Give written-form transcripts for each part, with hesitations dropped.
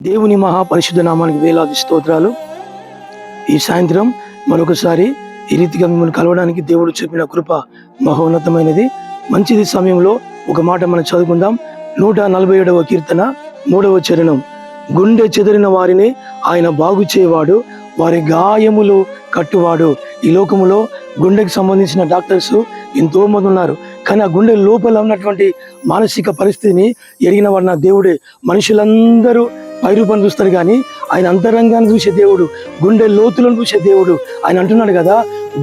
దేవుని మహాపరిశుద్ధ నామానికి వేలాది స్తోత్రాలు. ఈ సాయంత్రం మరొకసారి ఈ రీతిగా మిమ్మల్ని కలవడానికి దేవుడు చూపిన కృప మహోన్నతమైనది. మంచిది సమయంలో ఒక మాట మనం చదువుకుందాం. 147వ కీర్తన 3వ చరణం. గుండె చెదిరిన వారిని ఆయన బాగు చేయవాడు, వారి గాయములు కట్టువాడు. ఈ లోకములో గుండెకి సంబంధించిన డాక్టర్స్ ఎంతో మంది ఉన్నారు, కానీ ఆ గుండె లోపల ఉన్నటువంటి మానసిక పరిస్థితిని ఎరిగిన వాడు నా దేవుడే. మనుషులందరూ పైరూపాన్ని చూస్తారు, కానీ ఆయన అంతరంగాన్ని చూసే దేవుడు, గుండె లోతులను చూసే దేవుడు. ఆయన అంటున్నాడు కదా,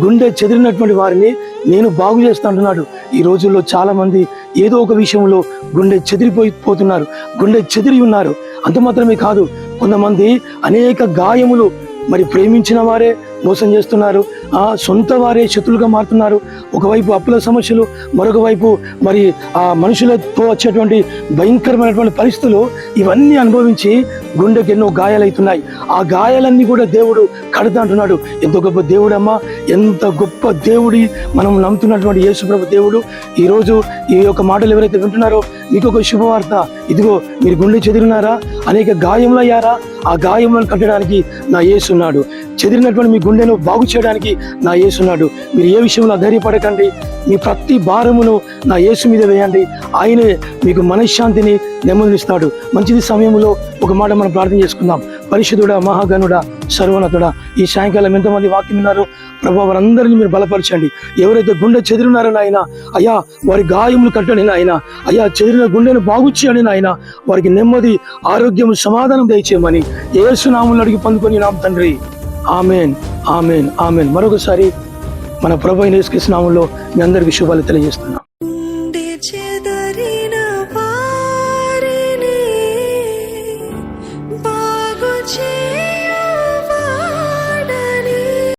గుండె చెదిరినటువంటి వారిని నేను బాగు చేస్తా అంటున్నాడు. ఈ రోజుల్లో చాలా మంది ఏదో ఒక విషయంలో గుండె చెదిరిపోతున్నారు, గుండె చెదిరి ఉన్నారు. అంత మాత్రమే కాదు, కొంతమంది అనేక గాయములు, మరి ప్రేమించిన వారే మోసం చేస్తున్నారు, సొంత వారే శత్రులుగా మారుతున్నారు. ఒకవైపు అప్పుల సమస్యలు, మరొక వైపు మరి ఆ మనుషులతో వచ్చేటువంటి భయంకరమైనటువంటి పరిస్థితులు, ఇవన్నీ అనుభవించి గుండెకి ఎన్నో గాయాలవుతున్నాయి. ఆ గాయాలన్నీ కూడా దేవుడు కడతా అంటున్నాడు. ఎంత గొప్ప దేవుడమ్మా, ఎంత గొప్ప దేవుడి మనం నమ్ముతున్నటువంటి యేసుప్రభు దేవుడు. ఈరోజు ఈ యొక్క మాటలు ఎవరైతే వింటున్నారో మీకు ఒక శుభవార్త. ఇదిగో, మీరు గుండె చెదిరినారా, అనేక గాయములు అయ్యారా, ఆ గాయములను కట్టడానికి నా యేసు ఉన్నాడు. చెదిరినటువంటి మీ గుండెను బాగు చేయడానికి నా యేసు ఉన్నాడు. మీరు ఏ విషయంలో ధైర్యపడకండి, మీ ప్రతి భారమును నా యేసు మీద వేయండి. ఆయనే మీకు మనశ్శాంతిని నెమ్మదినిస్తాడు. మంచిది సమయంలో ఒక మాట మనం ప్రార్థన చేసుకుందాం. పరిశుద్ధుడా, మహాగణుడా, సర్వోన్నతుడా, ఈ సాయంకాలం ఎంతమంది వాక్యం విన్నారో ప్రభు, వారందరినీ మీరు బలపరచండి. ఎవరైతే గుండె చెదిరినారో నాయన, అయ్యా వారి గాయములు కట్టండి నాయన, అయ్యా చెదిరిన గుండెను బాగు చేయండి నాయన, వారికి నెమ్మది, ఆరోగ్యం, సమాధానం దయచేయమని యేసు నామములో అడిగి పొందుకొని నామ తండ్రి, ఆమెన్, ఆమెన్, ఆమెన్. మరొకసారి మన ప్రభు అయిన యేసుక్రీస్తు నామములో మీ అందరికీ శుభాలు తెలియజేస్తున్నాం. బాగు చే